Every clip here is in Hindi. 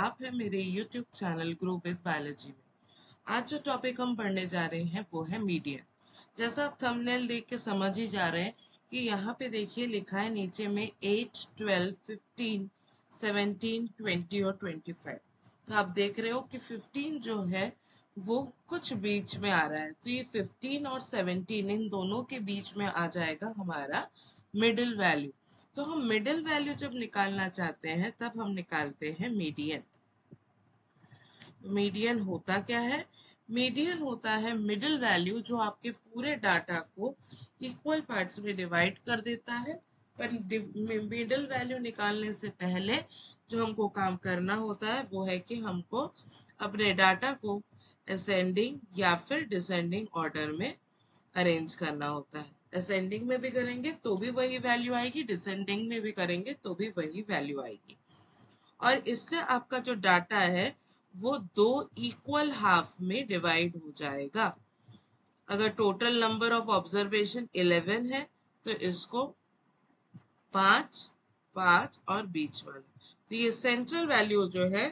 आप हैं मेरे YouTube channel grow with biology में। आज जो टॉपिक हम पढ़ने जा रहे हैं वो है मीडियन। जैसा आप थंबनेल देख के समझ ही जा रहे हैं कि यहाँ पे देखिए लिखा है नीचे में 8, 12, 15, 17, 20 और 25। तो आप देख रहे हो कि 15 जो है वो कुछ बीच में आ रहा है, तो ये 15 और 17 इन दोनों के बीच में आ जाएगा हमारा मिडिल वैल्यू। तो हम मिडिल वैल्यू जब निकालना चाहते हैं तब हम निकालते हैं मीडियन। मीडियन होता क्या है? मीडियन होता है मिडिल वैल्यू जो आपके पूरे डाटा को इक्वल पार्ट्स में डिवाइड कर देता है। पर मिडिल वैल्यू निकालने से पहले जो हमको काम करना होता है वो है कि हमको अपने डाटा को असेंडिंग या फिर डिसेंडिंग ऑर्डर में अरेंज करना होता है। असेंडिंग में भी करेंगे तो भी वही वैल्यू आएगी, डिसेंडिंग में भी करेंगे तो भी वही वैल्यू आएगी। और इससे आपका जो डाटा है वो दो इक्वल हाफ में डिवाइड हो जाएगा। अगर टोटल नंबर ऑफ ऑब्जर्वेशन 11 है तो इसको 5, 5 और बीच वाला, तो ये सेंट्रल वैल्यू जो है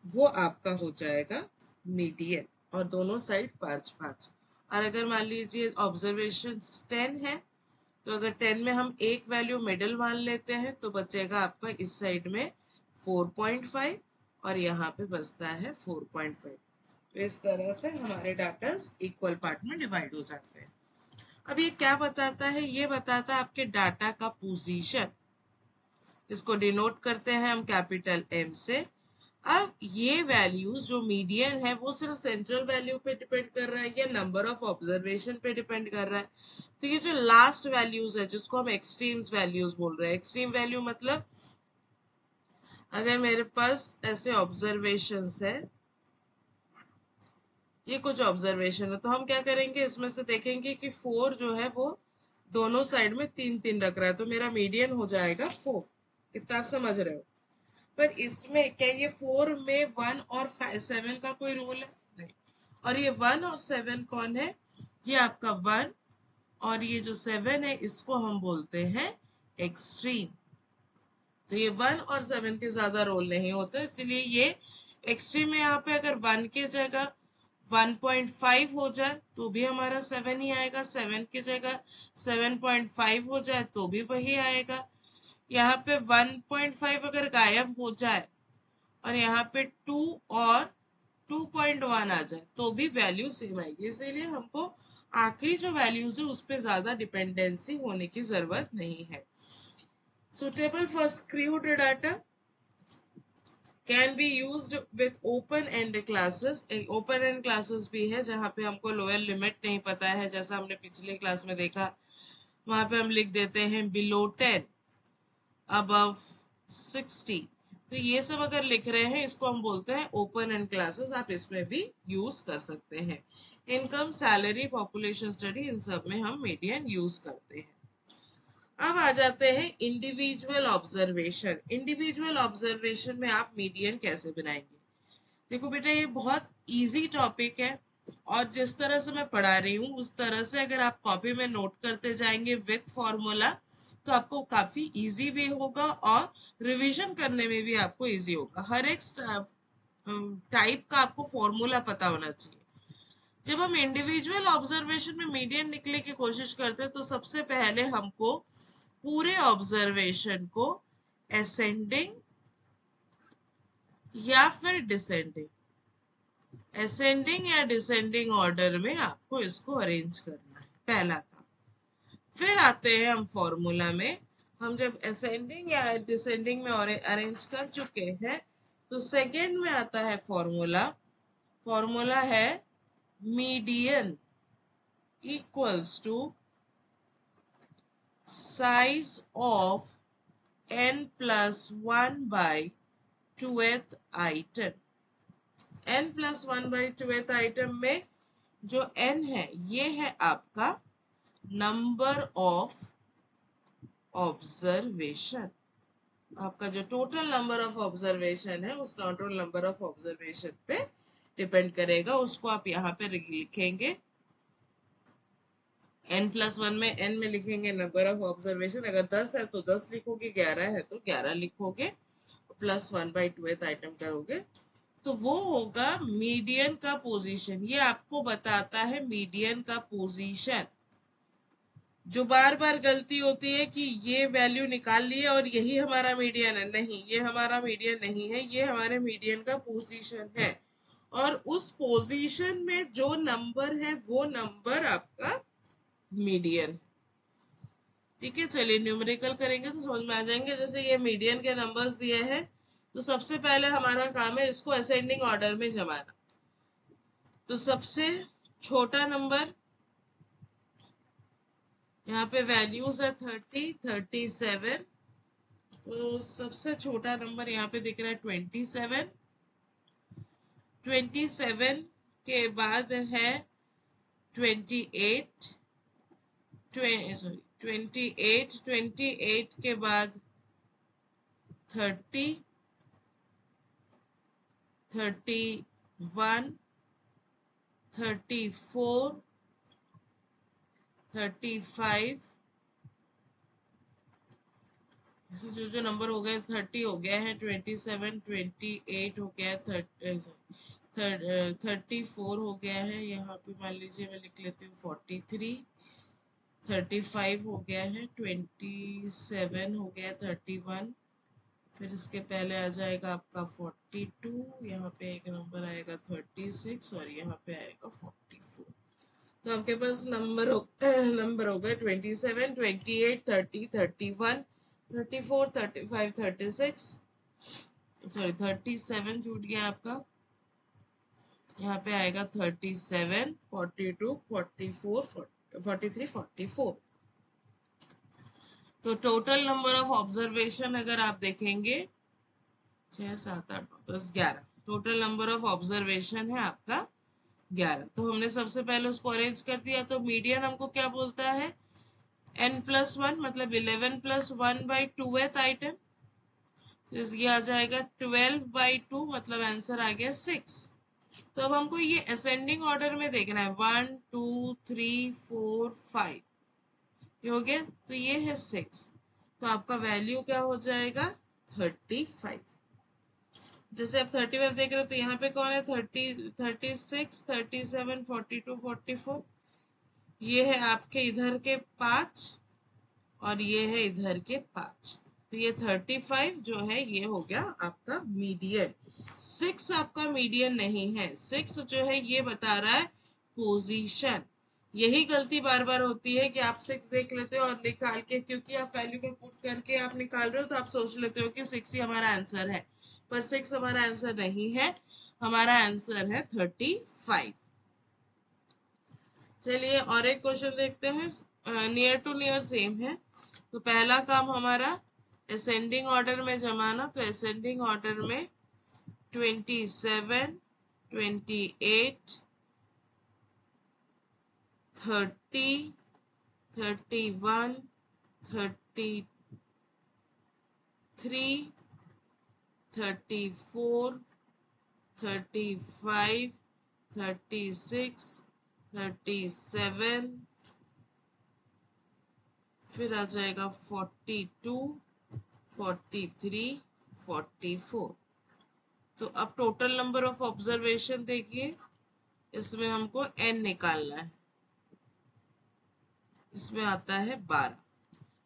वो आपका हो जाएगा मीडियन, और दोनों साइड 5, 5। और अगर मान लीजिए ऑब्जर्वेशन 10 है तो अगर 10 में हम एक वैल्यू मिडिल मान लेते हैं तो बचेगा आपका इस साइड में 4.5 और यहाँ पे बचता है 4.5। तो इस तरह से हमारे डाटा इक्वल पार्ट में डिवाइड हो जाते हैं। अब ये क्या बताता है? ये बताता है आपके डाटा का पोजीशन। इसको डिनोट करते हैं हम कैपिटल एम से। अब ये वैल्यूज जो मीडियन है वो सिर्फ सेंट्रल वैल्यू पे डिपेंड कर रहा है या नंबर ऑफ ऑब्जर्वेशन पे डिपेंड कर रहा है? तो ये जो लास्ट वैल्यूज है जिसको हम एक्सट्रीम्स वैल्यूज बोल रहे हैं, एक्सट्रीम वैल्यू मतलब अगर मेरे पास ऐसे ऑब्जर्वेशंस है, ये कुछ ऑब्जर्वेशन है, तो हम क्या करेंगे इसमें से देखेंगे कि 4 जो है वो दोनों साइड में 3 3 रख रहा है, तो मेरा मीडियन हो जाएगा 4। इतना आप समझ रहे हो? पर इसमें क्या ये 4 में 1 और 7 का कोई रोल है? नहीं। और ये 1 और 7 कौन है? ये आपका 1 और ये जो 7 है इसको हम बोलते हैं एक्सट्रीम। तो ये 1 और 7 के ज्यादा रोल नहीं होते, इसलिए ये एक्सट्रीम में यहाँ पे अगर 1 की जगह 1.5 हो जाए तो भी हमारा 7 ही आएगा, 7 की जगह 7.5 हो जाए तो भी वही आएगा। यहाँ पे 1.5 अगर गायब हो जाए और यहाँ पे 2 और 2.1 आ जाए तो भी वैल्यू सेम आएगी। इसीलिए हमको आखिरी जो वैल्यूज है उस पर ज्यादा डिपेंडेंसी होने की जरूरत नहीं है। Suitable for screwed data can be used with open and classes. Open and classes भी है जहाँ पे हमको लोअर लिमिट नहीं पता है, जैसा हमने पिछले क्लास में देखा। वहां पे हम लिख देते हैं बिलो 10, अबव 60। तो ये सब अगर लिख रहे हैं इसको हम बोलते हैं ओपन एंड क्लासेस। आप इसमें भी यूज कर सकते हैं। इनकम, सैलरी, पॉपुलेशन स्टडी, इन सब में हम मीडियन यूज करते हैं। अब आ जाते हैं इंडिविजुअल ऑब्जर्वेशन। इंडिविजुअल ऑब्जर्वेशन में आप मीडियन कैसे बनाएंगे? देखो बेटा ये बहुत इजी टॉपिक है, और जिस तरह से मैं पढ़ा रही हूँ उस तरह से अगर आप कॉपी में नोट करते जाएंगे विथ फॉर्मूला तो आपको काफी इजी भी होगा और रिवीजन करने में भी आपको इजी होगा। हर एक टाइप का आपको फॉर्मूला पता होना चाहिए। जब हम इंडिविजुअल ऑब्जर्वेशन में मीडियन निकलने की कोशिश करते हैं तो सबसे पहले हमको पूरे ऑब्जर्वेशन को असेंडिंग या फिर डिसेंडिंग, असेंडिंग या डिसेंडिंग ऑर्डर में आपको इसको अरेंज करना है, पहला काम। फिर आते हैं हम फॉर्मूला में। हम जब असेंडिंग या डिसेंडिंग में अरेंज कर चुके हैं तो सेकंड में आता है फॉर्मूला। फॉर्मूला है median equals to size of n+1 by 2th item. n+1 by 2th item में जो n है ये है आपका नंबर ऑफ ऑब्जर्वेशन। आपका जो टोटल नंबर ऑफ ऑब्जर्वेशन है उस टोटल नंबर ऑफ ऑब्जर्वेशन पे डिपेंड करेगा। उसको आप यहाँ पे लिखेंगे n+1 में n में लिखेंगे नंबर ऑफ ऑब्जर्वेशन। अगर 10 है तो 10 लिखोगे, 11 है तो 11 लिखोगे। प्लस 1/2th आइटम करोगे तो वो होगा मीडियन का पोजीशन। ये आपको बताता है मीडियन का पोजीशन। जो बार बार गलती होती है कि ये वैल्यू निकाल लिए और यही हमारा मीडियन है, नहीं, ये हमारा मीडियन नहीं है, ये हमारे मीडियन का पोजीशन है। और उस पोजीशन में जो नंबर है वो नंबर आपका मीडियन। ठीक है, चलिए न्यूमेरिकल करेंगे तो समझ में आ जाएंगे। जैसे ये मीडियन के नंबर्स दिए हैं तो सबसे पहले हमारा काम है इसको असेंडिंग ऑर्डर में जमाना। तो सबसे छोटा नंबर, यहाँ पे वैल्यूज है 30, 37, तो सबसे छोटा नंबर यहाँ पे दिख रहा है 27। 27 के बाद है 28, सॉरी 28, 28 के बाद 30, 31, 34, 35, जो जो नंबर हो गए 30 हो गया है, 27, 28 हो गया है, 34 हो गया है, यहाँ पे मान लीजिए मैं लिख लेती हूँ 43, 35 हो गया है, 27 हो गया, 31, फिर इसके पहले आ जाएगा आपका 42, यहाँ पे एक नंबर आएगा 36 और यहाँ पे आएगा 44। तो आपके पास नंबर हो गए 27, 28, 30, 31, 34, 35, 36, सॉरी 37 छूट गया आपका, यहाँ पे आएगा 37, 42, 44, 43, 44। तो टोटल नंबर ऑफ ऑब्जर्वेशन अगर आप देखेंगे 6, 7, 8, 9, 10, 11, टोटल नंबर ऑफ ऑब्जर्वेशन है आपका 11। तो हमने सबसे पहले उसको अरेंज कर दिया। तो मीडियन हमको क्या बोलता है, n+1 मतलब 11 + 1/2th आइटम, तो ये आ जाएगा 12/2 मतलब आंसर आ गया 6। तो अब हमको ये असेंडिंग ऑर्डर में देखना है, 1, 2, 3, 4, 5, ये हो गया, तो ये है 6, तो आपका वैल्यू क्या हो जाएगा 35। जैसे आप 35 देख रहे हो तो यहाँ पे कौन है, 30, 36, 37, 42, 44, ये है आपके इधर के 5 और ये है इधर के 5, तो ये 35 जो है ये हो गया आपका मीडियन। 6 आपका मीडियन नहीं है, 6 जो है ये बता रहा है पोजीशन। यही गलती बार बार होती है कि आप 6 देख लेते हो और निकाल के, क्योंकि आप वैल्यू को पुट करके आप निकाल रहे हो तो आप सोच लेते हो कि 6 ही हमारा आंसर है, पर 6 हमारा आंसर नहीं है, हमारा आंसर है 35। चलिए और एक क्वेश्चन देखते हैं, नियर टू नियर सेम है। तो पहला काम हमारा असेंडिंग ऑर्डर में जमाना। तो असेंडिंग ऑर्डर में 27, 28, 30, 31, 33, 34, 35, 36, 37, फिर आ जाएगा 42, 43, 44। तो अब टोटल नंबर ऑफ ऑब्जर्वेशन देखिए, इसमें हमको n निकालना है, इसमें आता है 12,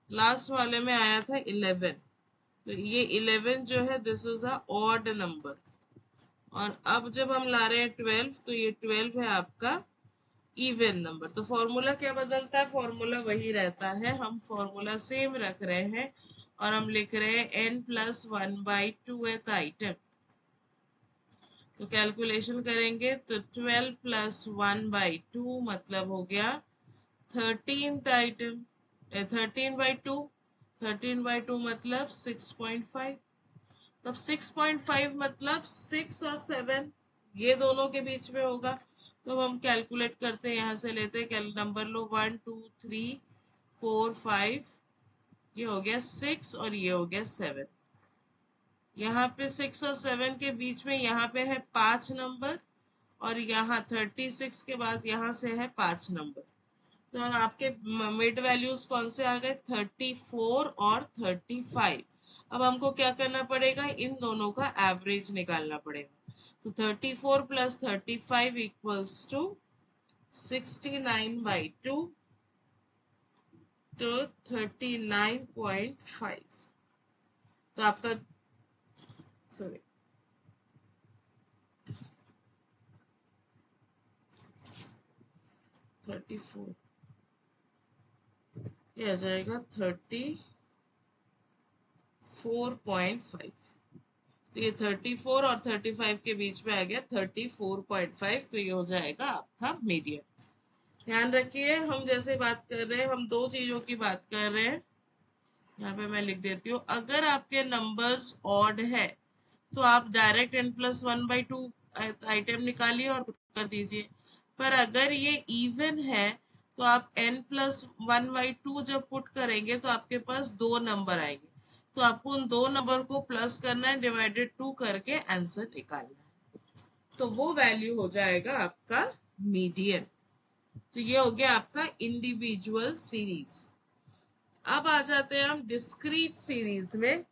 लास्ट वाले में आया था 11, तो ये 11 जो है this is a odd number. और अब जब हम ला रहे हैं 12 तो ये 12 है आपका इवन नंबर। तो फॉर्मूला क्या बदलता है, फॉर्मूला वही रहता है, हम फॉर्मूला सेम रख रहे हैं और हम लिख रहे हैं n+1/2th आइटम। तो कैलकुलेशन करेंगे तो 12 + 1/2 मतलब हो गया 13th आइटम, 13/2, 13/2 मतलब 6.5, तब 6.5 मतलब 6 और 7 ये दोनों के बीच में होगा। तो हम कैलकुलेट करते हैं, यहाँ से लेते हैं, नंबर लो 1, 2, 3, 4, 5, ये हो गया 6 और ये हो गया 7। यहाँ पे 6 और 7 के बीच में यहाँ पे है 5 नंबर और यहाँ 36 के बाद यहाँ से है 5 नंबर। तो आपके मिड वैल्यूज कौन से आ गए, 34 और 35। अब हमको क्या करना पड़ेगा, इन दोनों का एवरेज निकालना पड़ेगा। तो 34 प्लस 35 इक्वल्स टू 69/2, तो 39.5। तो आपका सॉरी 34, ये आ जाएगा 34.5। तो ये 34 और 35 के बीच में आ गया 34.5, तो ये हो जाएगा आपका मीडियन। ध्यान रखिए, हम जैसे बात कर रहे हैं, हम दो चीजों की बात कर रहे हैं। यहाँ पे मैं लिख देती हूँ, अगर आपके नंबर्स ऑड है तो आप डायरेक्ट n+1/2 आइटम निकालिए और कर दीजिए। पर अगर ये इवन है तो आप n+1/2 जब पुट करेंगे तो आपके पास दो नंबर आएंगे, तो आपको उन दो नंबर को प्लस करना है, डिवाइडेड 2 करके आंसर निकालना है, तो वो वैल्यू हो जाएगा आपका मीडियन। तो ये हो गया आपका इंडिविजुअल सीरीज। अब आ जाते हैं हम डिस्क्रीट सीरीज में।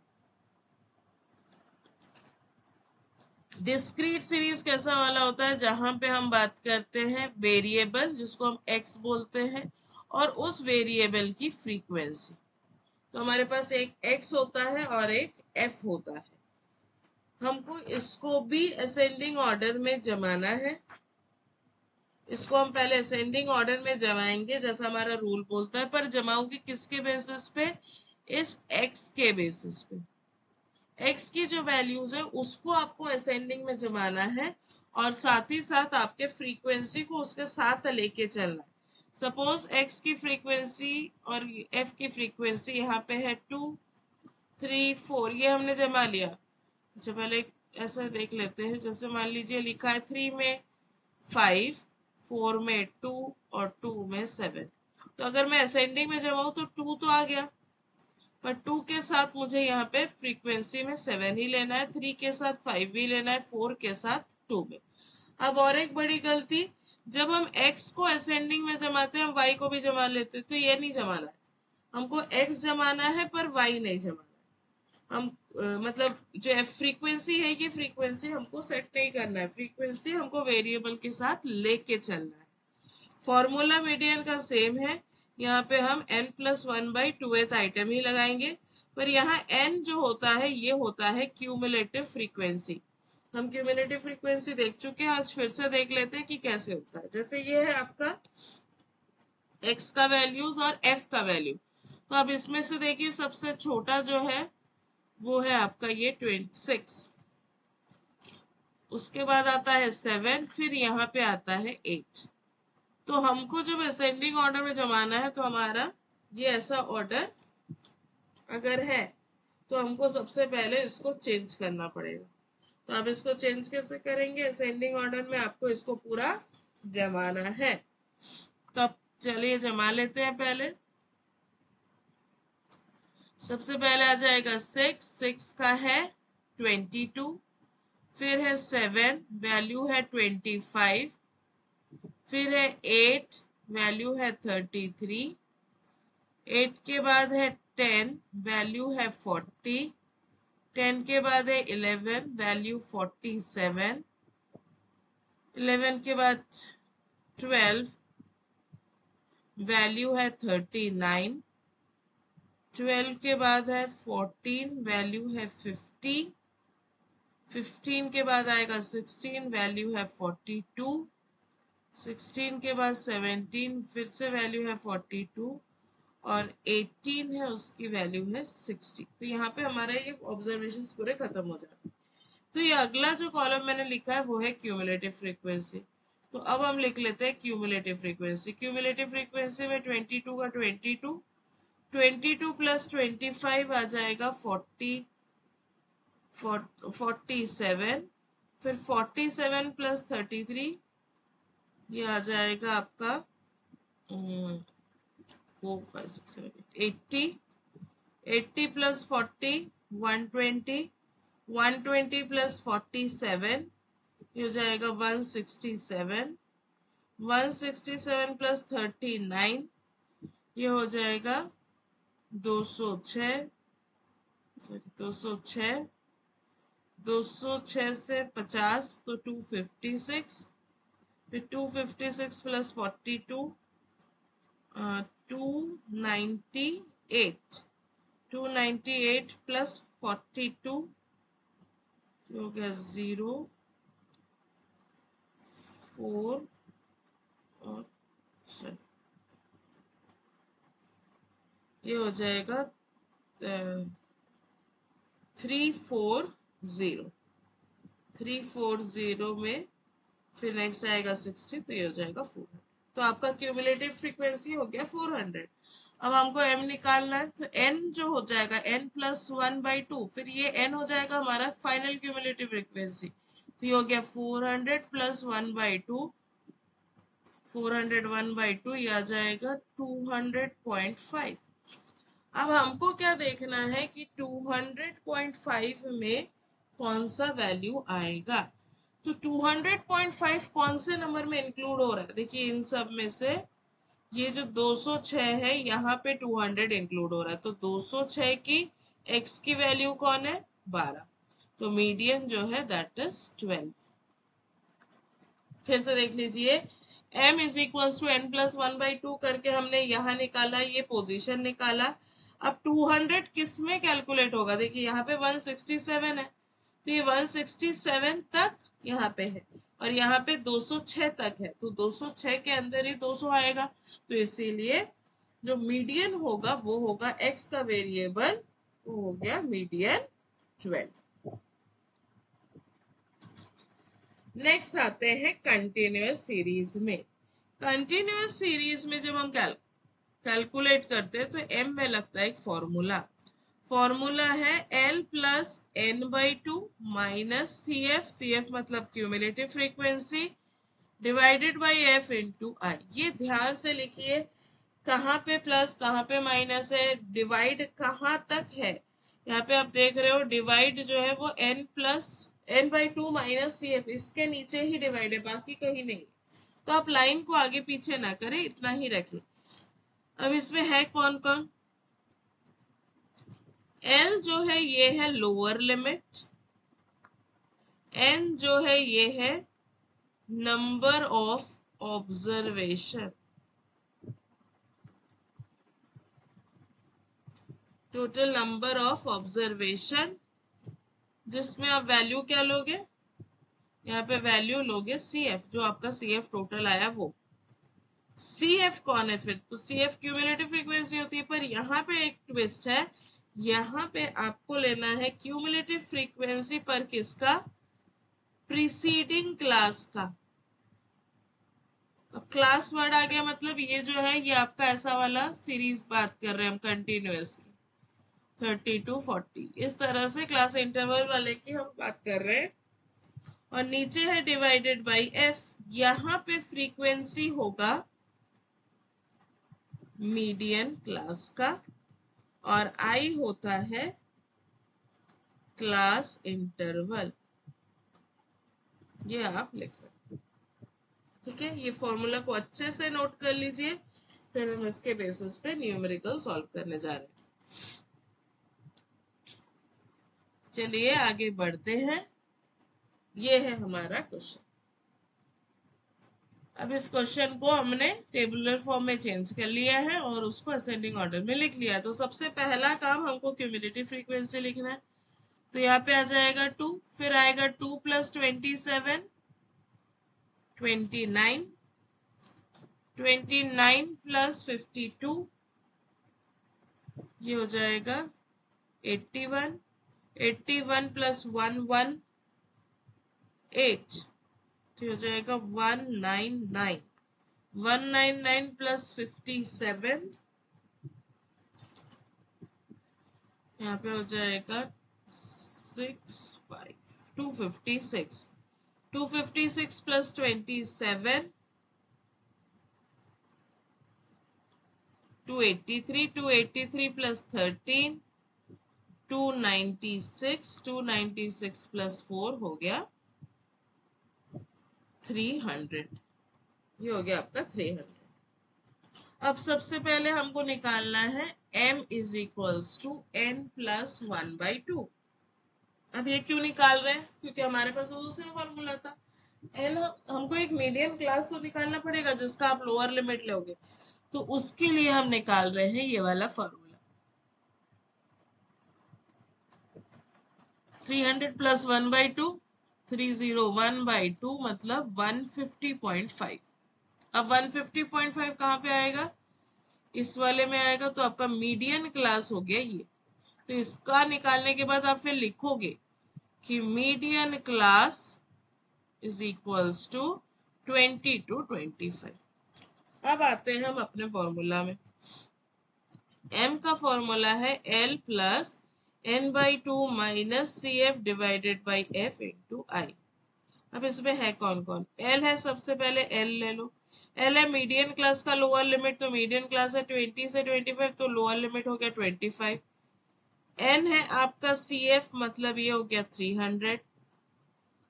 डिस्क्रीट सीरीज कैसा वाला होता है, जहां पे हम बात करते हैं वेरिएबल जिसको हम x बोलते हैं और उस वेरिएबल की फ्रीक्वेंसी। तो हमारे पास एक x होता है और एक f होता है। हमको इसको भी असेंडिंग ऑर्डर में जमाना है। इसको हम पहले असेंडिंग ऑर्डर में जमाएंगे जैसा हमारा रूल बोलता है, पर जमाऊंगी किसके बेसिस पे, इस x के बेसिस पे। x की जो वैल्यूज है उसको आपको असेंडिंग में जमाना है और साथ ही साथ आपके फ्रीक्वेंसी को उसके साथ लेके चलना है। सपोज x की फ्रीक्वेंसी और f की फ्रीक्वेंसी यहाँ पे है 2, 3, 4, ये हमने जमा लिया। अच्छा पहले ऐसा देख लेते हैं, जैसे मान लीजिए लिखा है 3 में 5, 4 में 2 और 2 में 7। तो अगर मैं असेंडिंग में जमाऊं तो 2 तो आ गया, पर 2 के साथ मुझे यहाँ पे फ्रीक्वेंसी में 7 ही लेना है, 3 के साथ 5 भी लेना है, 4 के साथ 2 में। अब और एक बड़ी गलती, जब हम x को असेंडिंग में जमाते हैं हम y को भी जमा लेते हैं, तो ये नहीं जमाना है। हमको x जमाना है पर y नहीं जमाना है। हम मतलब जो फ्रीक्वेंसी है, ये फ्रीक्वेंसी हमको सेट नहीं करना है, फ्रीक्वेंसी हमको वेरिएबल के साथ लेके चलना है। फॉर्मूला मीडियन का सेम है, यहाँ पे हम n+1/2th आइटम ही लगाएंगे, पर यहाँ n जो होता है ये होता है क्यूमुलेटिव फ्रीक्वेंसी। हम क्यूमुलेटिव फ्रीक्वेंसी देख चुके हैं, आज फिर से देख लेते हैं कि कैसे होता है। जैसे ये है आपका x का वैल्यूज और f का वैल्यू, तो अब इसमें से देखिए सबसे छोटा जो है वो है आपका ये 26, उसके बाद आता है 7, फिर यहाँ पे आता है 8। तो हमको जब असेंडिंग ऑर्डर में जमाना है तो हमारा ये ऐसा ऑर्डर अगर है तो हमको सबसे पहले इसको चेंज करना पड़ेगा। तो आप इसको चेंज कैसे करेंगे, असेंडिंग ऑर्डर में आपको इसको पूरा जमाना है। तो अब चलिए जमा लेते हैं। पहले सबसे पहले आ जाएगा 6, 6 का है 22, फिर है 7 वैल्यू है 25, फिर है 8 वैल्यू है 33, 8 के बाद है 10 वैल्यू है 40, 10 के बाद है 11 वैल्यू 47, 11 के बाद 12 वैल्यू है 39, 12 के बाद है 14 वैल्यू है 50, 15 के बाद आएगा 16 वैल्यू है 42, 16 के बाद 17 फिर से वैल्यू है 42 और 18 है उसकी वैल्यू है 60। तो यहाँ पे हमारा ये ऑब्जर्वेशंस पूरे खत्म हो जाते हैं। तो ये अगला जो कॉलम मैंने लिखा है वो है क्यूमुलेटिव फ्रीक्वेंसी। तो अब हम लिख लेते हैं क्यूमुलेटिव फ्रीक्वेंसी। क्यूमुलेटिव फ्रीक्वेंसी में 22 का 22, 22 प्लस 25 आ जाएगा 40, 47, फिर 47 प्लस 33 ये आ जाएगा आपका 4, 5, 6, 7, 80, 80 प्लस 40 120, 120 प्लस 47 ये हो जाएगा 167, 167 प्लस 39 ये हो जाएगा 206, सॉरी 206 से 50 तो 256, फिर 256 प्लस 42 298, 298 प्लस 42 हो गया 0 4 और sorry, ये हो जाएगा 340, 340 में फिर नेक्स्ट आएगा 60, तो ये हो जाएगा 400। तो आपका क्यूमुलेटिव फ्रीक्वेंसी हो गया 400। अब हमको m निकालना है, तो n जो हो जाएगा n प्लस 1/2, फिर ये n हो जाएगा हमारा फाइनल क्यूमुलेटिव फ्रीक्वेंसी। तो ये हो गया 400 प्लस 1/2, 400 1/2, ये आ जाएगा 200.5। अब हमको क्या देखना है कि 200.5 में कौन सा वैल्यू आएगा। तो 200.5 कौन से नंबर में इंक्लूड हो रहा है? देखिए इन सब में से ये जो 206 है यहाँ पे 200 इंक्लूड हो रहा है, तो 206 की x की वैल्यू कौन है? 12। तो मीडियन जो है दैट इज 12। फिर से देख लीजिए, m is equals to n plus 1/2 करके हमने यहाँ निकाला, ये पोजीशन निकाला। अब 200 किस में कैलकुलेट होगा? देखिए यहाँ पे 167 है, तो ये 167 तक यहाँ पे है, और यहाँ पे 206 तक है, तो 206 के अंदर ही 200 आएगा। तो इसीलिए जो मीडियन होगा वो होगा x का वेरिएबल, वो हो गया मीडियन 12। नेक्स्ट आते हैं कंटिन्यूअस सीरीज में। कंटिन्यूअस सीरीज में जब हम कैलकुलेट करते हैं तो m में लगता है एक फॉर्मूला। फॉर्मूला है l plus n/2 minus C F मतलब cumulative frequency divided by f into I. ये ध्यान से लिखिए, कहाँ पे प्लस कहाँ पे माइनस है, डिवाइड कहाँ तक है। यहाँ पे आप देख रहे हो डिवाइड जो है वो n/2 माइनस सी एफ, इसके नीचे ही डिवाइड है, बाकी कहीं नहीं। तो आप लाइन को आगे पीछे ना करें, इतना ही रखें। अब इसमें है कौन कौन? L जो है ये है लोअर लिमिट, N जो है ये है number of observation, total number of observation, जिसमें आप वैल्यू क्या लोगे? यहाँ पे वैल्यू लोगे सी एफ, जो आपका सी एफ टोटल आया वो। सी एफ कौन है फिर? तो सी एफ क्यूमुलेटिव फ्रीक्वेंसी होती है, पर यहाँ पे एक ट्विस्ट है, यहाँ पे आपको लेना है क्यूमुलेटिव फ्रीक्वेंसी पर किसका? प्रीसीडिंग क्लास का। अब क्लास वर्ड आ गया, मतलब ये जो है ये आपका ऐसा वाला सीरीज बात कर रहे हैं हम कंटिन्यूअस की, 30 to 40, इस तरह से क्लास इंटरवल वाले की हम बात कर रहे हैं। और नीचे है डिवाइडेड बाई एफ, यहाँ पे फ्रीक्वेंसी होगा मीडियन क्लास का, और आई होता है क्लास इंटरवल। ये आप लिख सकते हैं, ठीक है। ये फॉर्मूला को अच्छे से नोट कर लीजिए, फिर हम इसके बेसिस पे न्यूमेरिकल सॉल्व करने जा रहे हैं। चलिए आगे बढ़ते हैं। ये है हमारा क्वेश्चन। अब इस क्वेश्चन को हमने टेबुलर फॉर्म में चेंज कर लिया है और उसको असेंडिंग ऑर्डर में लिख लिया है। तो सबसे पहला काम हमको क्यूमुलेटिव फ्रीक्वेंसी लिखना है। तो यहाँ पे आ जाएगा 2, फिर आएगा 2 प्लस 27 29, 29 प्लस 52 ये हो जाएगा 81, 81 प्लस 1 8, तो हो जाएगा 199, 199 प्लस 57 यहाँ पे हो जाएगा 256, 256 प्लस 27 283, 283 प्लस 13 296, 296 प्लस 4 हो गया 300। ये हो गया आपका 300। अब सबसे पहले हमको निकालना है m is equals to n plus 1/2। अब ये क्यों निकाल रहे हैं? क्योंकि हमारे पास वो दूसरा फॉर्मूला था। एल हमको एक मीडियन क्लास तो निकालना पड़ेगा जिसका आप लोअर लिमिट लोगे, तो उसके लिए हम निकाल रहे हैं ये वाला फॉर्मूला। 300 प्लस 1/2, 301/2 मतलब 150.5। अब 150.5 कहाँ पे आएगा? इस वाले में आएगा, तो आपका मीडियन क्लास हो गया ये। तो इसका निकालने के बाद आप फिर लिखोगे कि median class is equals to 20 to 25। अब आते हैं हम अपने फॉर्मूला में। m का फॉर्मूला है l plus n/2 minus C F divided by F into I. अब इसमें है कौन कौन? l है, सबसे पहले l ले लो। l है मीडियन क्लास का लोअर लिमिट, तो मीडियन क्लास है 20 से 25, तो लोअर लिमिट हो गया 25। n है आपका सी एफ, मतलब ये हो गया 300।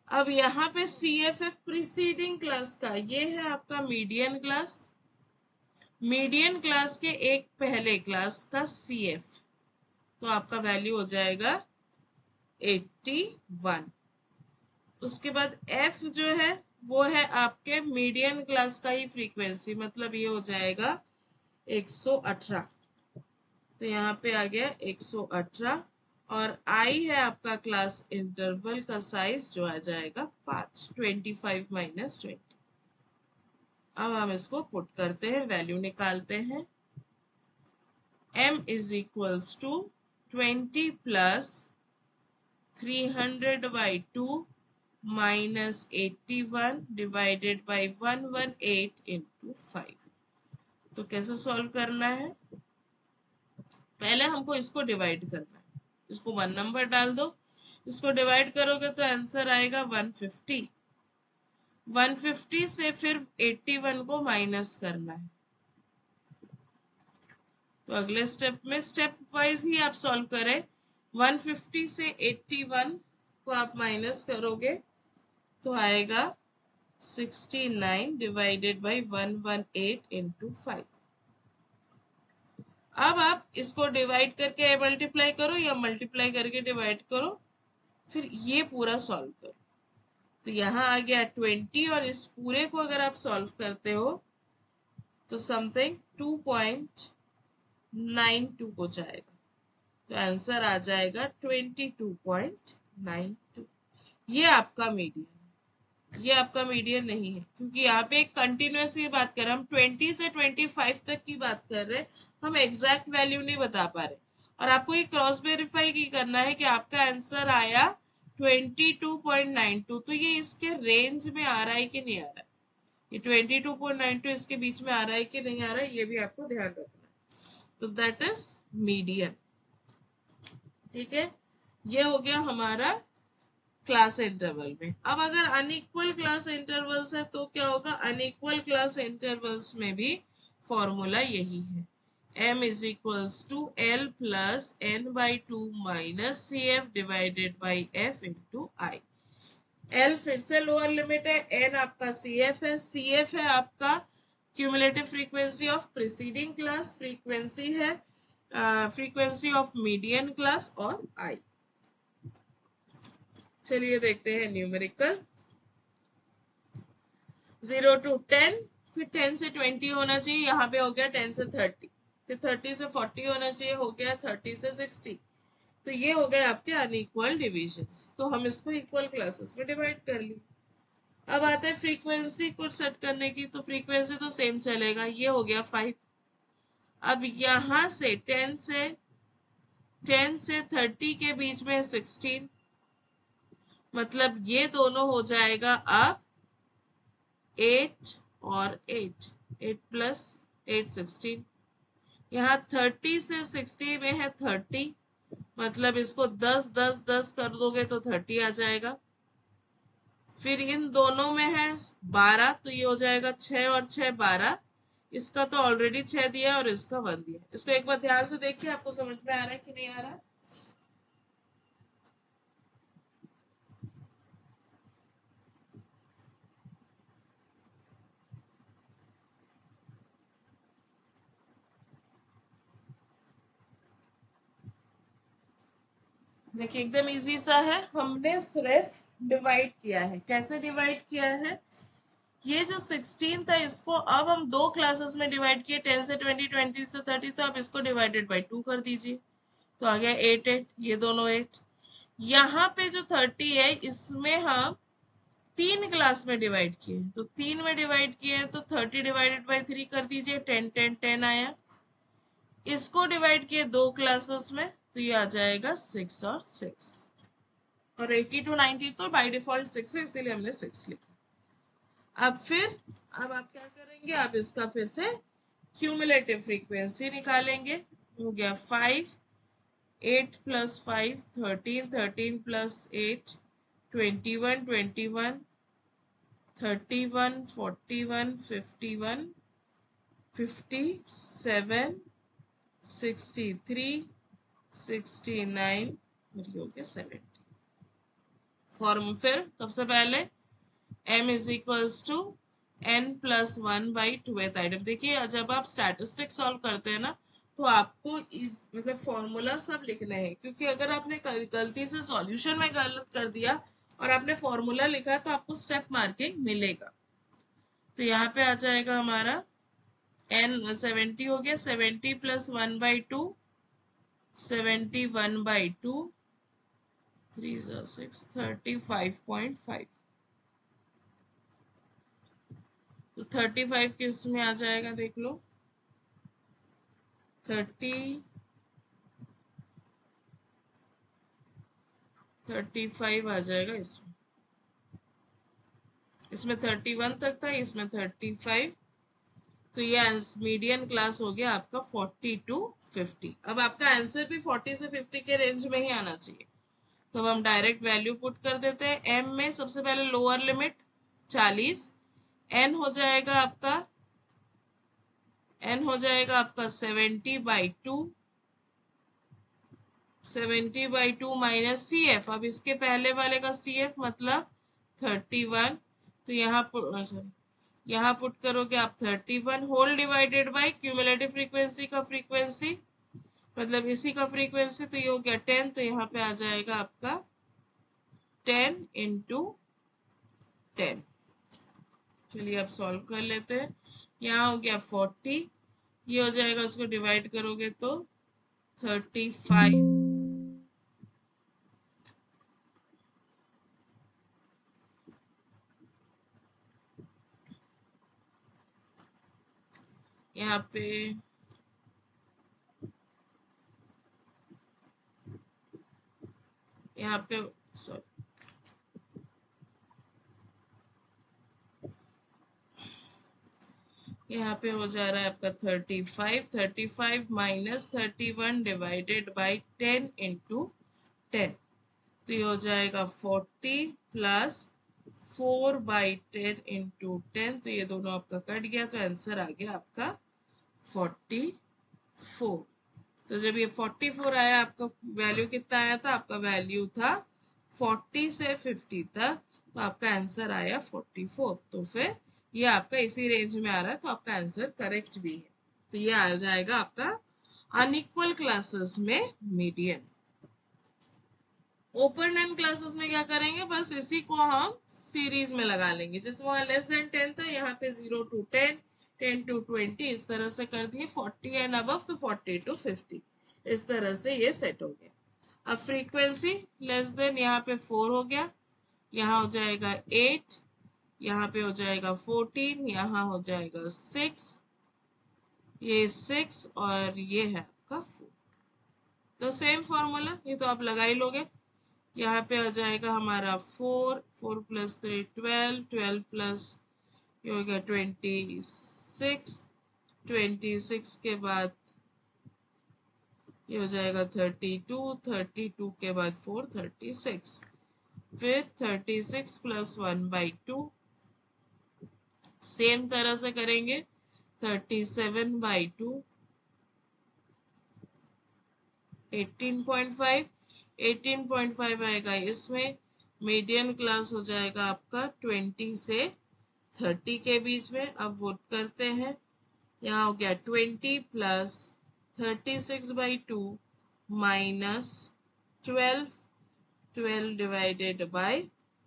अब यहाँ पे सी एफ है प्रीसीडिंग क्लास का, ये है आपका मीडियन क्लास। मीडियन क्लास के एक पहले क्लास का सी एफ, तो आपका वैल्यू हो जाएगा 81। उसके बाद f जो है वो है आपके मीडियन क्लास का ही फ्रीक्वेंसी, मतलब ये हो जाएगा 118। तो यहाँ पे आ गया 118। और i है आपका क्लास इंटरवल का साइज, जो आ जाएगा 5, 25 माइनस 20। अब हम इसको पुट करते हैं, वैल्यू निकालते हैं। m is equals to 20 plus 300/2 minus 81 divided by 118 into 5। तो कैसे सॉल्व करना है? पहले हमको इसको डिवाइड करना है। इसको 1 नंबर डाल दो, इसको डिवाइड करोगे तो आंसर आएगा 150। 150 से फिर 81 को माइनस करना है। तो अगले स्टेप में स्टेप वाइज ही आप सॉल्व करें। 150 से 81 को आप माइनस करोगे तो आएगा 69 डिवाइडेड बाई 118 इंटू 5। अब आप इसको डिवाइड करके मल्टीप्लाई करो या मल्टीप्लाई करके डिवाइड करो, फिर ये पूरा सॉल्व करो। तो यहाँ आ गया 20, और इस पूरे को अगर आप सॉल्व करते हो तो समथिंग 2.92 हो जाएगा। तो आंसर आ जाएगा 22.92। ये आपका मीडियन, ये आपका मीडियन नहीं है, क्योंकि यहाँ पे एक कंटिन्यूस की बात कर रहे हैं हम, 20 से 25 तक की बात कर रहे हैं, हम एग्जैक्ट वैल्यू नहीं बता पा रहे। और आपको ये क्रॉस वेरीफाई की करना है कि आपका आंसर आया 22.92, तो ये इसके रेंज में आ रहा है कि नहीं आ रहा है, ये 22.92 इसके बीच में आ रहा है कि नहीं आ रहा है, ये भी आपको ध्यान रखना है। तो दैट इज मीडियन। ठीक है, ये हो गया हमारा क्लास इंटरवल में। अब अगर अनइक्वल क्लास इंटरवल्स है तो क्या होगा? अनइक्वल क्लास इंटरवल्स में भी फॉर्मूला यही है, m is equals to l plus n/2 minus C F divided by f into I. l फिर से लोअर लिमिट है, n आपका सी एफ है, सी एफ है आपका cumulative frequency of preceding class, frequency है फ्रीक्वेंसी ऑफ मीडियन क्लास, और आई। चलिए देखते हैं न्यूमेरिकल। 0 to 10, फिर 10 से 20 होना चाहिए, यहाँ पे हो गया 10 से 30, फिर 30 से 40 होना चाहिए, हो गया 30 से 60। तो ये हो गए आपके अनइक्वल डिविजन्स, तो हम इसको इक्वल क्लासेस में डिवाइड कर ली। अब आता है फ्रीक्वेंसी को सेट करने की, तो फ्रीक्वेंसी तो सेम चलेगा, ये हो गया 5। अब यहाँ से 10 से 30 के बीच में 16, मतलब ये दोनों हो जाएगा अब 8 और 8, 8 प्लस 8 16। यहाँ 30 से 60 में है 30, मतलब इसको 10 10 10 कर दोगे तो 30 आ जाएगा। फिर इन दोनों में है 12, तो ये हो जाएगा 6 और 6 12। इसका तो ऑलरेडी 6 दिया और इसका 1 दिया। इसको एक बार ध्यान से देखिए, आपको समझ में आ रहा है कि नहीं आ रहा है? देखिए एकदम इजी सा है, हमने सिर्फ डिवाइड किया है। कैसे डिवाइड किया है, ये जो 16 था इसको अब हम दो क्लासेस में डिवाइड किए, 10 से 20, 20 से 30, तो आप इसको डिवाइडेड बाई 2 कर दीजिए, तो आ गया 8 8, ये दोनों 8। यहाँ पे जो 30 है इसमें हम तीन क्लास में डिवाइड किए, तो तीन में डिवाइड किए हैं, तो 30 डिवाइडेड बाई 3 कर दीजिए, 10 10 10 आया। इसको डिवाइड किए दो क्लासेस में, तो ये आ जाएगा 6 और 6। और 80 to 90 तो बाय डिफॉल्ट 6 है, इसीलिए हमने 6 लिखा। अब आप क्या करेंगे, आप इसका फिर से क्यूमुलेटिव फ्रीक्वेंसी निकालेंगे। हो गया 5, 8 प्लस 5 13, 13 प्लस 8 21, 21 31, 41 51 57 63 69 और ये हो गया 70। फॉर्म फिर सबसे पहले m is equals to n plus 1/2th item. देखिए जब आप स्टैटिस्टिक्स सॉल्व करते हैं ना, तो आपको मतलब फॉर्मूला सब लिखने हैं, क्योंकि अगर आपने गलती से सॉल्यूशन में गलत कर दिया और आपने फॉर्मूला लिखा तो आपको स्टेप मार्किंग मिलेगा। तो यहाँ पे आ जाएगा हमारा n 70 हो गया, 70 प्लस 1/2 71/2 3 6 35.5। तो 35 किस में आ जाएगा देख लो, 35 आ जाएगा इसमें। इसमें 31 तक था, इसमें 35। तो ये मीडियन क्लास हो गया आपका 40 to 50। अब आपका आंसर भी 40 से 50 के रेंज में ही आना चाहिए, तो अब हम डायरेक्ट वैल्यू पुट कर देते हैं। m में सबसे पहले लोअर लिमिट 40, n हो जाएगा आपका 70/2, 70/2 माइनस सी एफ। अब इसके पहले वाले का सी एफ मतलब 31, तो यहाँ पुट करोगे आप 31 whole divided by cumulative frequency का फ्रीक्वेंसी, मतलब इसी का फ्रीक्वेंसी, तो ये हो गया 10, तो यहाँ पे आ जाएगा आपका 10 इंटू 10। चलिए अब सॉल्व कर लेते हैं। यहाँ हो गया 40, ये हो जाएगा, उसको डिवाइड करोगे तो 35, यहाँ पे सॉरी, यहाँ पे हो जा रहा है आपका 35, 35 माइनस 31 डिवाइडेड बाई 10 इंटू 10, तो ये हो जाएगा 40 प्लस 4/10 इंटू 10, तो ये दोनों आपका कट गया, तो आंसर आ गया आपका 44। तो जब ये 44 आया, आपका वैल्यू कितना आया था, आपका वैल्यू था 40 से 50 तक, तो आपका आंसर आया 44। तो फिर ये आपका इसी रेंज में आ रहा है, तो आपका आंसर करेक्ट भी है। तो ये आ जाएगा आपका अनइक्वल क्लासेस में मीडियन। ओपन एंड क्लासेस में क्या करेंगे, बस इसी को हम सीरीज में लगा लेंगे। जैसे वहां लेस देन 10 था, यहाँ पे 0 to 10, 10 to 20 इस तरह से कर दिए, 40 एंड अबव तो 40 to 50, इस तरह से ये सेट हो गया। अब फ्रीक्वेंसी लेस देन, यहाँ पे 4 हो गया, यहाँ हो जाएगा 8, यहाँ पे हो जाएगा 14, यहाँ हो जाएगा 6, ये 6 और ये है आपका 4। तो सेम फॉर्मूला ये तो आप लगा ही लोगे। यहाँ पे आ जाएगा हमारा 4, 4 प्लस 3 12, 12 प्लस ये हो गया 26, 26 के बाद ये हो जाएगा 32, 32 के बाद 4 36, फिर 36 प्लस 1/2, सेम तरह से करेंगे 37/2, 18.5, 18.5 आएगा इसमें। मीडियन क्लास हो जाएगा आपका 20 से 30 के बीच में। अब वोट करते हैं, यहाँ हो गया 20 plus 36/2 minus 12 12 divided by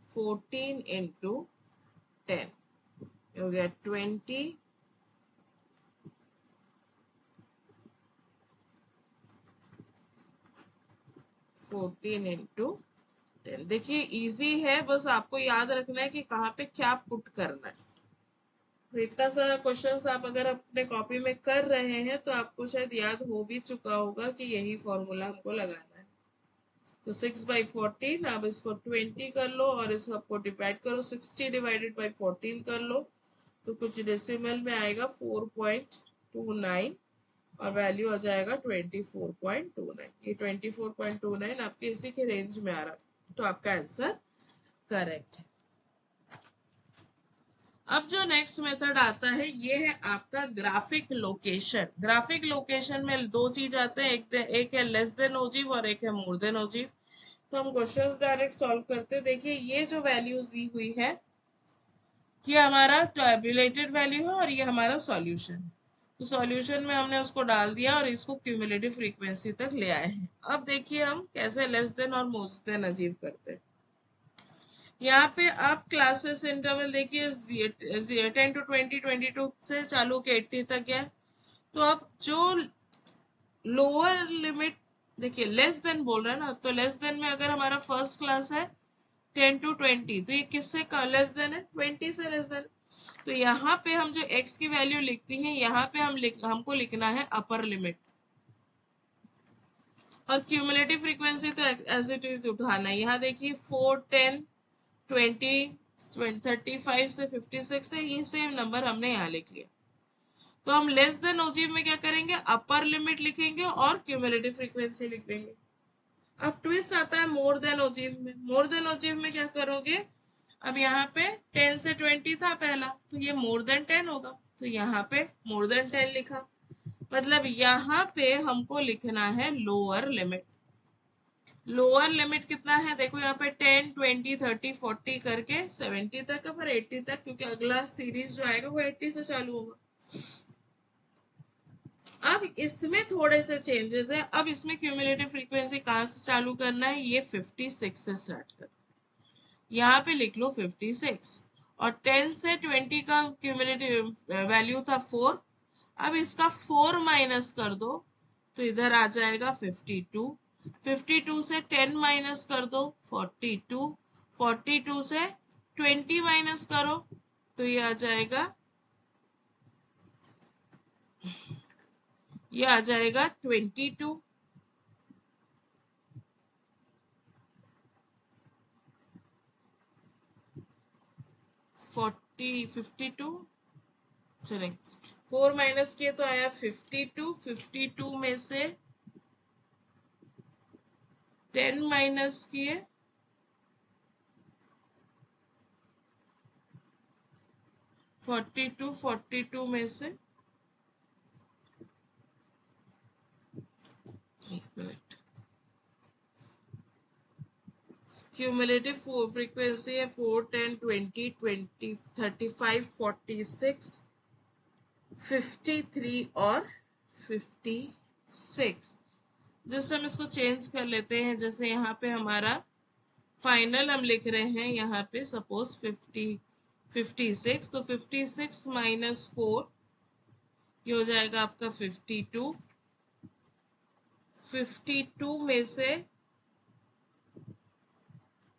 14 into 10 हो गया 20 14 इंटू 10। देखिए इजी है, बस आपको याद रखना है कि कहाँ पे क्या पुट करना है। तो इतना सारा क्वेश्चंस आप अगर अपने कॉपी में कर रहे हैं तो आपको शायद याद हो भी चुका होगा कि यही फॉर्मूला हमको लगाना है। तो 6/14, आप इसको 20 कर लो और इसको आपको डिवाइड करो, 60 डिवाइडेड बाई 14 कर लो तो कुछ डेसिमल में आएगा 4.29 और वैल्यू आ जाएगा 24.29। ये 24.29 आपके इसी के रेंज में आ रहा है, तो आपका आंसर करेक्ट है। अब जो नेक्स्ट मेथड आता है ये है आपका ग्राफिक लोकेशन। ग्राफिक लोकेशन में दो चीज आते हैं, एक है लेस देन ओजीव और एक है मोर देन ओजीव। तो हम क्वेश्चंस डायरेक्ट सॉल्व करते हैं। देखिए ये जो वैल्यूज दी हुई है ये हमारा टैब्यूलेटेड वैल्यू है और ये हमारा सॉल्यूशन। तो सॉल्यूशन में हमने उसको डाल दिया और इसको क्यूमुलेटिव फ्रीक्वेंसी तक ले आए हैं। अब देखिए हम कैसे लेस देन और मोर देन अचीव करते हैं। यहाँ पे आप क्लासेस इंटरवल देखिए 10 to 20, 22 से चालू के 80 तक है। तो अब जो लोअर लिमिट देखिए लेस देन बोल रहा है ना, तो लेस देन में अगर हमारा फर्स्ट क्लास है 10 to 20 तो ये किससे लेस देन है? 20 से लेस देन। तो यहाँ पे हम जो x की वैल्यू लिखती हैं यहाँ पे हमको लिखना है अपर लिमिट और क्यूमुलेटिव फ्रीक्वेंसी तो एज इट इज उठाना है। यहाँ देखिए 4, 10, 20, 35 से 56 है, ये सेम नंबर हमने यहाँ लिख लिया। तो हम लेस देन ओजीव में क्या करेंगे, अपर लिमिट लिखेंगे और क्यूमुलेटिव फ्रीक्वेंसी लिख देंगे। अब ट्विस्ट आता है मोर देन ओजीव में। मोर देन ओजीव में क्या करोगे, अब यहाँ पे 10 से 20 था पहला, तो ये मोर देन 10 होगा, तो यहाँ पे मोर देन 10 लिखा। मतलब यहाँ पे हमको लिखना है लोअर लिमिट। लोअर लिमिट कितना है, देखो यहाँ पे 10, 20, 30, 40 करके 70 तक है, पर 80 तक, क्योंकि अगला सीरीज जो आएगा वो 80 से चालू होगा। अब इसमें थोड़े से चेंजेस है। अब इसमें क्यूमुलेटिव फ्रीक्वेंसी कहाँ से चालू करना है, ये 56 से स्टार्ट करना है। यहाँ पे लिख लो 56 और 10 से 20 का क्यूमुलेटिव वैल्यू था 4। अब इसका 4 माइनस कर दो तो इधर आ जाएगा 52। 52 से 10 माइनस कर दो 42। 42 से 20 माइनस करो तो ये आ जाएगा, ये आ जाएगा 22। 52 चले 4 माइनस किए तो आया 52। 52 में से 10 माइनस किए 42। 42 में से क्यूमुलेटिव फ्रीक्वेंसी है 4, 10, 20, 20, 35, 46, 53 और 56। जस्ट हम इसको चेंज कर लेते हैं। जैसे यहाँ पे हमारा फाइनल हम लिख रहे हैं यहाँ पे सपोज 56, तो 56 माइनस 4 ये हो जाएगा आपका 52। 52 में से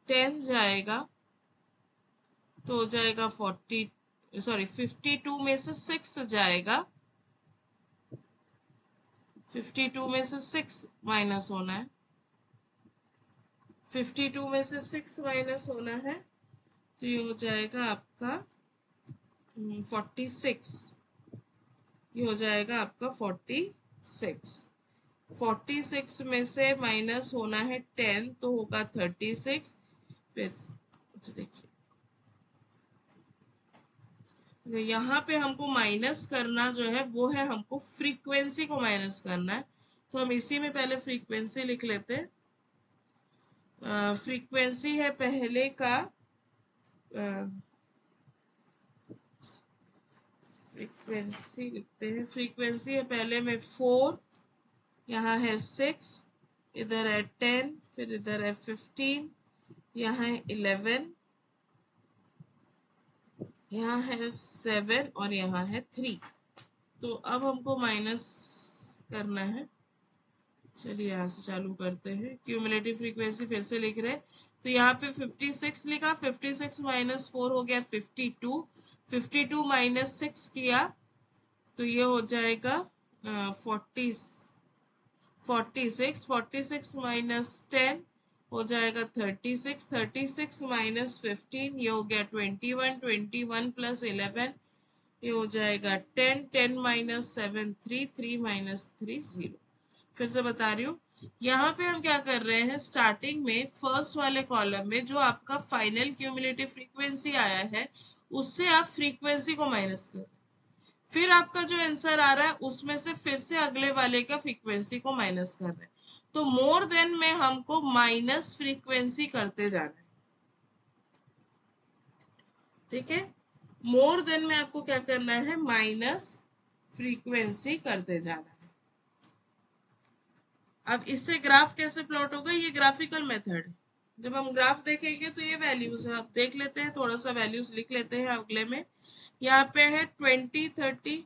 10 जाएगा तो हो जाएगा 52 में से 6 जाएगा। 52 में से 6 माइनस होना है। 52 में से 6 माइनस होना है तो ये हो जाएगा आपका 46। ये हो जाएगा आपका 46। 46 में से माइनस होना है 10 तो होगा 36। फिर देखिए तो यहाँ पे हमको माइनस करना जो है वो है, हमको फ्रीक्वेंसी को माइनस करना है। तो हम इसी में पहले फ्रीक्वेंसी लिख लेते हैं। फ्रीक्वेंसी है पहले का फ्रीक्वेंसी लिखते हैं। फ्रीक्वेंसी है पहले में 4, यहाँ है 6, इधर है 10, फिर इधर है 15, यहाँ है 11, यहाँ है 7 और यहाँ है 3। तो अब हमको माइनस करना है। चलिए यहाँ से चालू करते हैं। क्यूमुलेटिव फ्रीक्वेंसी फिर से लिख रहे हैं। तो यहाँ पे 56 लिखा, 56 माइनस 4 हो गया 52, 52 माइनस 6 किया तो ये हो जाएगा 46 माइनस 10 हो जाएगा 36, 36 माइनस 15 ये हो गया 21, 21 प्लस 11 ये हो जाएगा 10, 10 माइनस 7 3, 3 माइनस 3 0। फिर से बता रही हूँ, यहाँ पे हम क्या कर रहे हैं, स्टार्टिंग में फर्स्ट वाले कॉलम में जो आपका फाइनल क्यूमुलेटिव फ्रीक्वेंसी आया है उससे आप फ्रीक्वेंसी को माइनस कर, फिर आपका जो आंसर आ रहा है उसमें से फिर से अगले वाले का फ्रीक्वेंसी को माइनस कर रहे हैं। तो मोर देन में हमको माइनस फ्रीक्वेंसी करते जाना है। ठीक है, मोर देन में आपको क्या करना है, माइनस फ्रीक्वेंसी करते जाना है। अब इससे ग्राफ कैसे प्लॉट होगा, ये ग्राफिकल मेथड है। जब हम ग्राफ देखेंगे तो ये वैल्यूज है, आप देख लेते हैं, थोड़ा सा वैल्यूज लिख लेते हैं अगले में। यहाँ पे है 20, 30,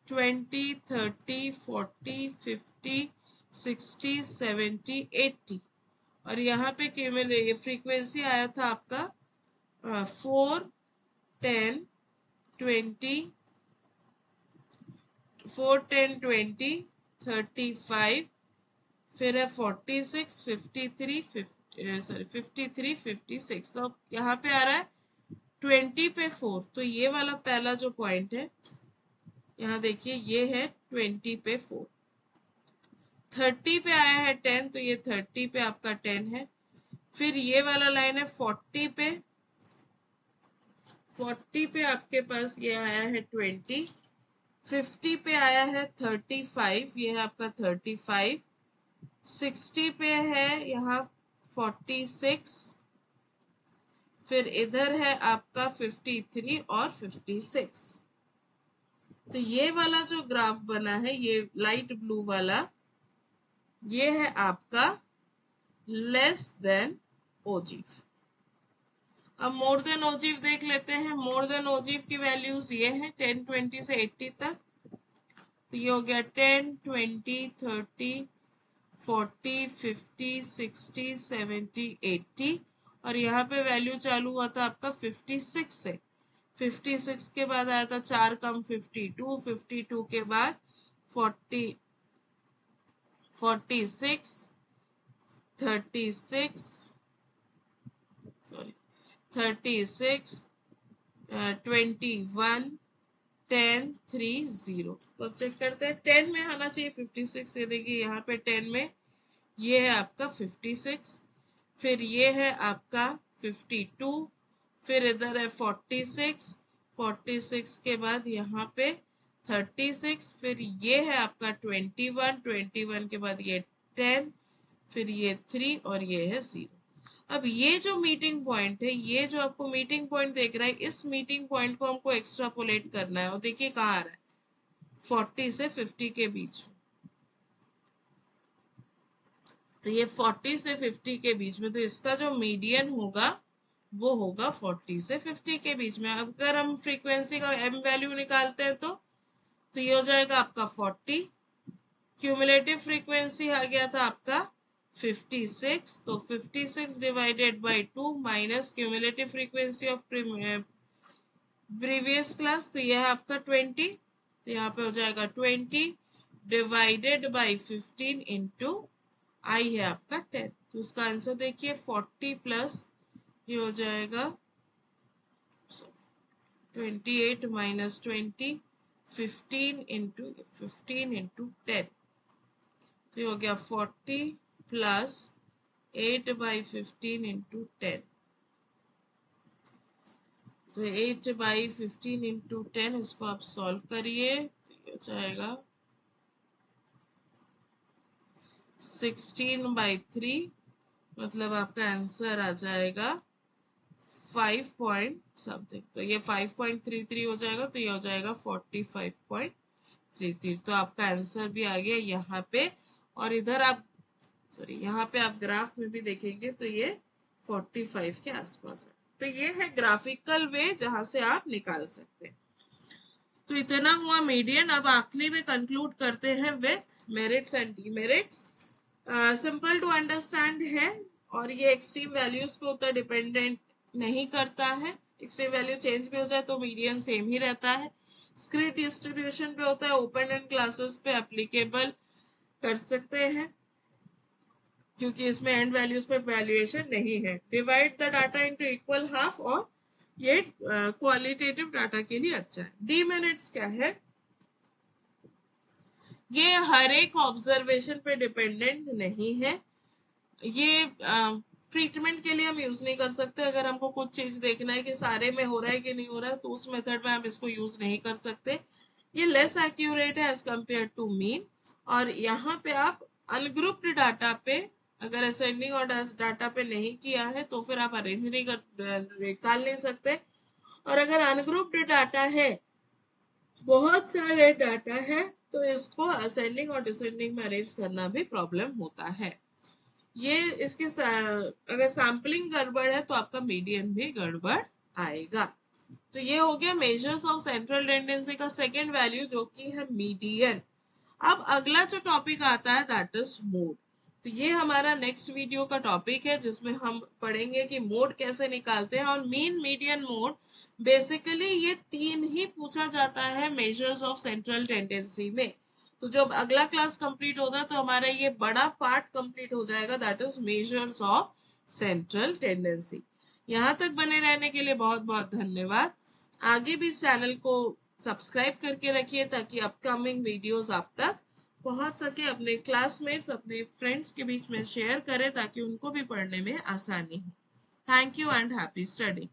20, 30, 40, 50, 60, 70, 80 और यहाँ पे ये फ्रीक्वेंसी आया था आपका 4, 10, 20, 4, 10, 20, 35, फिर है 46, 53, 53, 56। तो यहाँ पे आ रहा है 20 पे 4। तो ये वाला पहला जो पॉइंट है यहाँ देखिए, ये है 20 पे 4। 30 पे आया है 10, तो ये 30 पे आपका 10 है। फिर ये वाला लाइन है 40 पे, 40 पे आपके पास ये आया है 20, 50 पे आया है 35, ये है आपका 35, 60 पे है यहाँ 46, फिर इधर है आपका 53 और 56। तो ये वाला जो ग्राफ बना है, ये लाइट ब्लू वाला, ये है आपका लेस देन ओजीव। अब मोर देन ओजीव देख लेते हैं। मोर देन ओजीव की वैल्यूज ये है 10, 20 से 80 तक। तो ये हो गया 10, 20, 30, 40, 50, 60, 70, 80 और यहाँ पे वैल्यू चालू हुआ था आपका 56 से। 56 के बाद आया था 4 कम 52, 52 के बाद 40, 46, 36, सॉरी 36, 21, 10, 3, 0। तो अब चेक करते हैं, 10 में आना चाहिए 56। ये देखिए यहाँ पे 10 में ये है आपका 56, फिर ये है आपका 52, फिर इधर है 46, 46 के बाद यहाँ पे 36, फिर ये है आपका 21, 21 के बाद ये 10, फिर ये 3 और ये है 0। अब ये जो मीटिंग पॉइंट है, ये जो आपको मीटिंग पॉइंट देख रहा है, इस मीटिंग पॉइंट को हमको एक्स्ट्रापोलेट करना है और देखिए कहाँ आ रहा है, 40 से 50 के बीच में। तो ये 40 से 50 के बीच में, तो इसका जो मीडियन होगा वो होगा 40 से 50 के बीच में। अगर हम फ्रीक्वेंसी का एम वैल्यू निकालते हैं तो ये हो जाएगा आपका 40। क्यूमुलेटिव फ्रीक्वेंसी आ गया था आपका 56, तो 56 divided by 2 minus cumulative frequency of previous class, तो यह है आपका 20। तो यहाँ पे हो जाएगा 20 डिवाइडेड बाई 15 इंटू आई है आपका 10। तो उसका आंसर देखिए 40 प्लस ये हो जाएगा 28 माइनस 20, 15 इंटू 10। तो ये हो गया 40 प्लस 8 बाई 15 इंटू 10। तो 8 बाई 15 इंटू 10, इसको आप सॉल्व करिए तो ये हो जाएगा 16 बाई 3, मतलब आपका आंसर आ जाएगा 5 पॉइंट समथिंग। तो ये 5.33 हो जाएगा, तो ये हो जाएगा 45.33। तो आपका आंसर भी आ गया यहाँ पे और इधर आप यहाँ पे आप ग्राफ में भी देखेंगे तो ये 45 के आसपास है। तो ये है ग्राफिकल वे जहां से आप निकाल सकते हैं। तो इतना हुआ मीडियन। अब आखिरी में कंक्लूड करते हैं with merits and demerits. Simple to understand है और ये एक्सट्रीम वैल्यूज पे उतना डिपेंडेंट नहीं करता है। एक्सट्रीम वैल्यू चेंज भी हो जाए तो मीडियन सेम ही रहता है। डिस्क्रीट डिस्ट्रीब्यूशन पे होता है, ओपन एंड क्लासेस पे एप्लीकेबल कर सकते हैं क्योंकि इसमें एंड वैल्यूज पे वैल्यूएशन नहीं है। Divide the data into equal half, और ये क्वालिटेटिव डाटा के लिए अच्छा है। डीमेरिट्स क्या है? ये हर एक ऑब्जर्वेशन पे डिपेंडेंट नहीं है। ये ट्रीटमेंट के लिए हम यूज नहीं कर सकते। अगर हमको कुछ चीज देखना है कि सारे में हो रहा है कि नहीं हो रहा है तो उस मेथड में हम इसको यूज नहीं कर सकते। ये लेस एक्यूरेट है एज कम्पेयर टू मीन। और यहाँ पे आप अनग्रुप्ड डाटा पे अगर असेंडिंग और डाटा पे नहीं किया है तो फिर आप अरेंज नहीं निकाल नहीं सकते। और अगर अनग्रुप्ड डाटा है, बहुत सारे डाटा है, तो इसको असेंडिंग और डिसेंडिंग में अरेंज करना भी प्रॉब्लम होता है। ये इसकी अगर सैम्पलिंग गड़बड़ है तो आपका मीडियन भी गड़बड़ आएगा। तो ये हो गया मेजर्स ऑफ सेंट्रल टेंडेंसी का सेकंड वैल्यू जो कि है मीडियन। अब अगला जो टॉपिक आता है दैट इज मोड। तो ये हमारा नेक्स्ट वीडियो का टॉपिक है जिसमें हम पढ़ेंगे कि मोड कैसे निकालते हैं। और मीन, मीडियन, मोड, बेसिकली ये तीन ही पूछा जाता है मेजर्स ऑफ सेंट्रल टेंडेंसी में। तो जब अगला क्लास कंप्लीट होगा तो हमारा ये बड़ा पार्ट कंप्लीट हो जाएगा, that is measures of central tendency. यहाँ तक बने रहने के लिए बहुत बहुत धन्यवाद। आगे भी इस चैनल को सब्सक्राइब करके रखिए ताकि अपकमिंग वीडियोस आप तक पहुंच सके। अपने क्लासमेट्स, अपने फ्रेंड्स के बीच में शेयर करें ताकि उनको भी पढ़ने में आसानी हो। Thank you and happy study.